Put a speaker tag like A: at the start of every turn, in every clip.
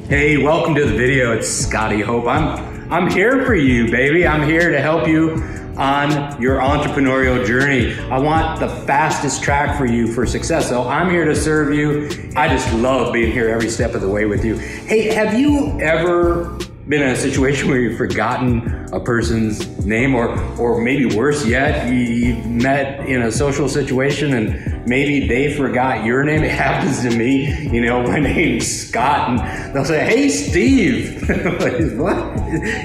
A: Hey, welcome to the video. It's Scotty Hope. I'm here for you, baby. I'm here to help you on your entrepreneurial journey. I want the fastest track for you for success. So I'm here to serve you. I just love being here every step of the way with you. Hey, have you ever been in a situation where you've forgotten a person's name, or maybe worse yet, you met in a social situation and maybe they forgot your name? It happens to me. You know, my name's Scott, and they'll say, "Hey, Steve." What?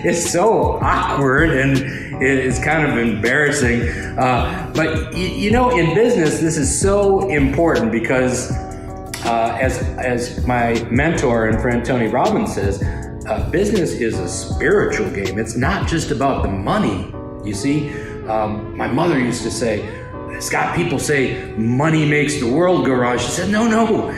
A: It's so awkward and it's kind of embarrassing. But you know, in business, this is so important because as my mentor and friend Tony Robbins says, business is a spiritual game. It's not just about the money. You see, my mother used to say, "Scott, people say money makes the world go round." She said, no,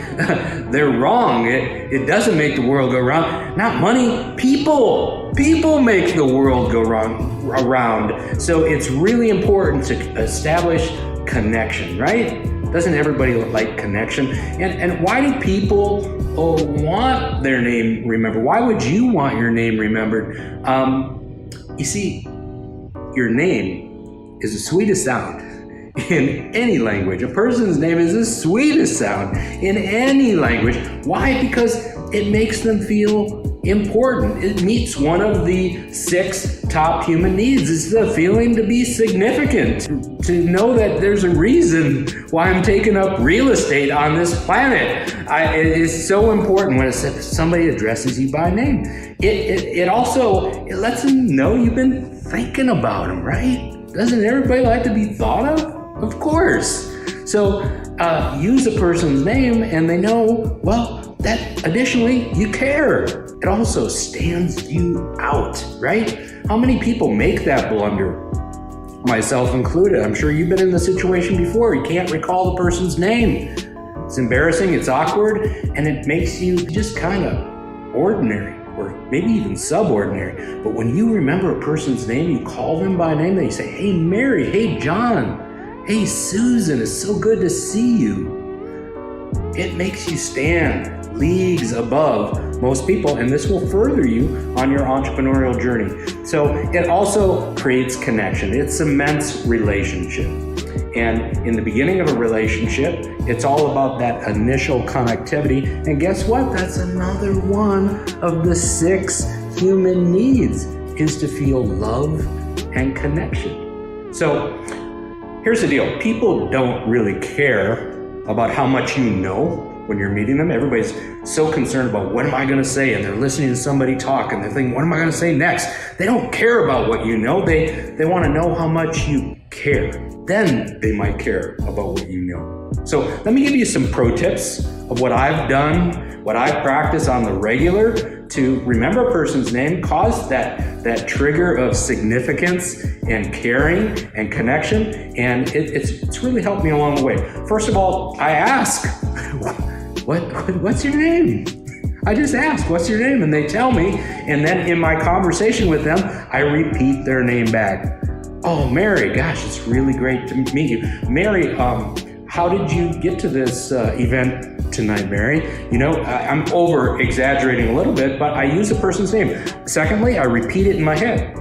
A: they're wrong. It doesn't make the world go round. Not money, people. People make the world go around. So it's really important to establish connection, right? Doesn't everybody like connection? And why do people want their name remembered? Why would you want your name remembered? You see, your name is the sweetest sound in any language. A person's name is the sweetest sound in any language. Why? Because it makes them feel important. It meets one of the 6 top human needs. It's the feeling to be significant, to know that there's a reason why I'm taking up real estate on this planet. It is so important when somebody addresses you by name. It also lets them know you've been thinking about them, right? Doesn't everybody like to be thought of? Of course. So use a person's name and they know, well, that additionally you care. It also stands you out, right? How many people make that blunder? Myself included. I'm sure you've been in the situation before. You can't recall the person's name. It's embarrassing, it's awkward, and it makes you just kind of ordinary, or maybe even subordinary. But when you remember a person's name, you call them by name, they say, "Hey, Mary, hey, John, hey, Susan, it's so good to see you." It makes you stand leagues above most people, and this will further you on your entrepreneurial journey. So it also creates connection. It cements relationship. And in the beginning of a relationship, it's all about that initial connectivity. And guess what? That's another one of the 6 human needs, is to feel love and connection. So here's the deal. People don't really care about how much you know when you're meeting them. Everybody's so concerned about what am I going to say, and they're listening to somebody talk and they're thinking, what am I going to say next? They don't care about what you know. They want to know how much you care. Then they might care about what you know. So let me give you some pro tips of what I've done, what I practice on the regular to remember a person's name, cause that trigger of significance and caring and connection. And it's really helped me along the way. First of all, I ask, what's your name? I just ask, what's your name? And they tell me. And then in my conversation with them, I repeat their name back. "Oh, Mary, gosh, it's really great to meet you. Mary, how did you get to this event tonight, Mary?" You know, I'm over exaggerating a little bit, but I use a person's name. Secondly, I repeat it in my head.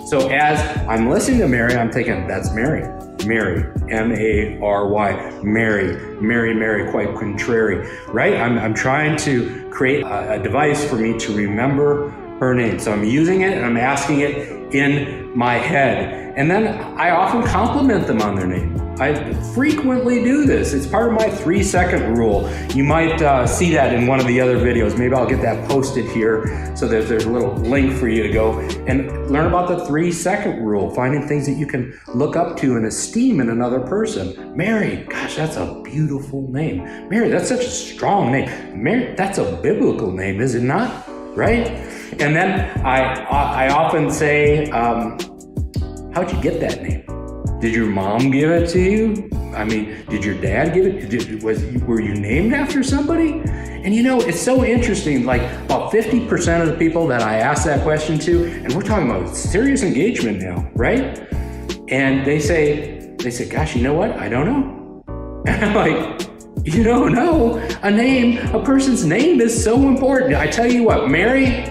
A: So as I'm listening to Mary, I'm thinking, that's Mary. Mary, M-A-R-Y, Mary, quite contrary, right? I'm trying to create a device for me to remember her name. So I'm using it and I'm asking it in my head. And then I often compliment them on their name. I frequently do this. It's part of my 3-second rule. You might see that in one of the other videos. Maybe I'll get that posted here so that there's a little link for you to go and learn about the 3-second rule, finding things that you can look up to and esteem in another person. Mary, gosh, that's a beautiful name. Mary, that's such a strong name. Mary, that's a biblical name, is it not? Right? And then I often say, how'd you get that name? Did your mom give it to you? I mean, did your dad give it? Were you named after somebody? And you know, it's so interesting, like about 50% of the people that I ask that question to, and we're talking about serious engagement now, right? And they say, gosh, you know what? I don't know. And I'm like, You don't know a person's name is so important. I tell you what, Mary,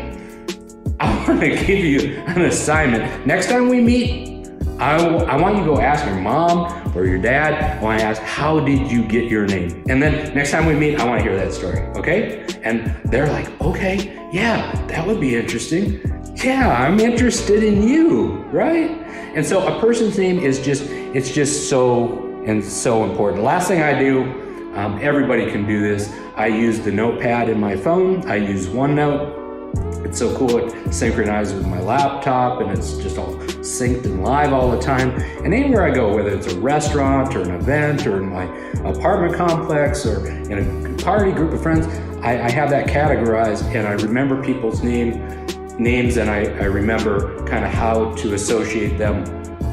A: I want to give you an assignment. Next time we meet, I want you to go ask your mom or your dad. I want to ask, how did you get your name? And then next time we meet, I want to hear that story, okay? And they're like, okay, yeah, that would be interesting. Yeah, I'm interested in you, right? And so a person's name is just so important. Last thing I do, everybody can do this. I use the notepad in my phone. I use OneNote. It's so cool. It synchronizes with my laptop and it's just all synced and live all the time. And anywhere I go, whether it's a restaurant or an event or in my apartment complex or in a party group of friends, I have that categorized and I remember people's names and I remember kind of how to associate them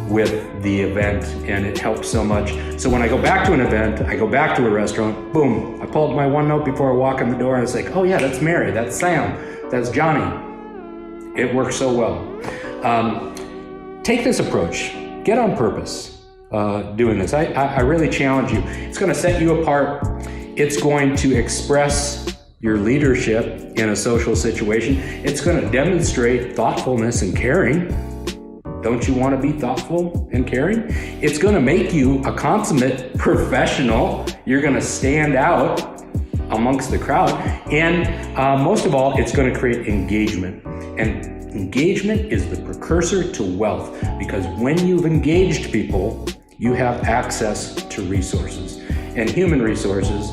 A: with the event, and it helps so much. So when I go back to an event, I go back to a restaurant, boom, I pull up my OneNote before I walk in the door and it's like, oh yeah, that's Mary, that's Sam, that's Johnny. It works so well. Take this approach, get on purpose doing this. I really challenge you. It's gonna set you apart. It's going to express your leadership in a social situation. It's gonna demonstrate thoughtfulness and caring. Don't you want to be thoughtful and caring? It's going to make you a consummate professional. You're going to stand out amongst the crowd. And most of all, it's going to create engagement. And engagement is the precursor to wealth, because when you've engaged people, you have access to resources. And human resources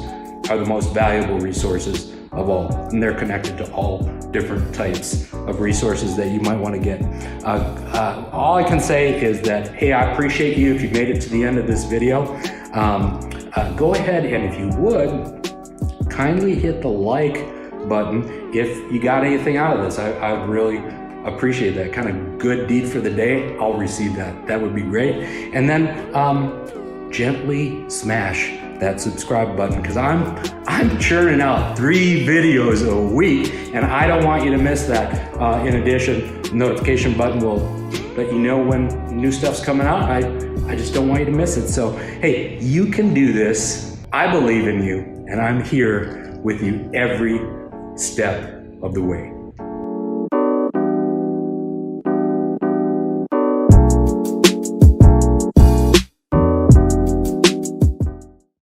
A: are the most valuable resources of all, and they're connected to all different types of resources that you might want to get. All I can say is that, hey, I appreciate you if you made it to the end of this video. Go ahead and if you would, kindly hit the like button if you got anything out of this. I would really appreciate that. Kind of good deed for the day, I'll receive that. That would be great. And then gently smash that subscribe button, because I'm churning out 3 videos a week and I don't want you to miss that. In addition, the notification button will let you know when new stuff's coming out. I just don't want you to miss it. So hey, you can do this. I believe in you and I'm here with you every step of the way.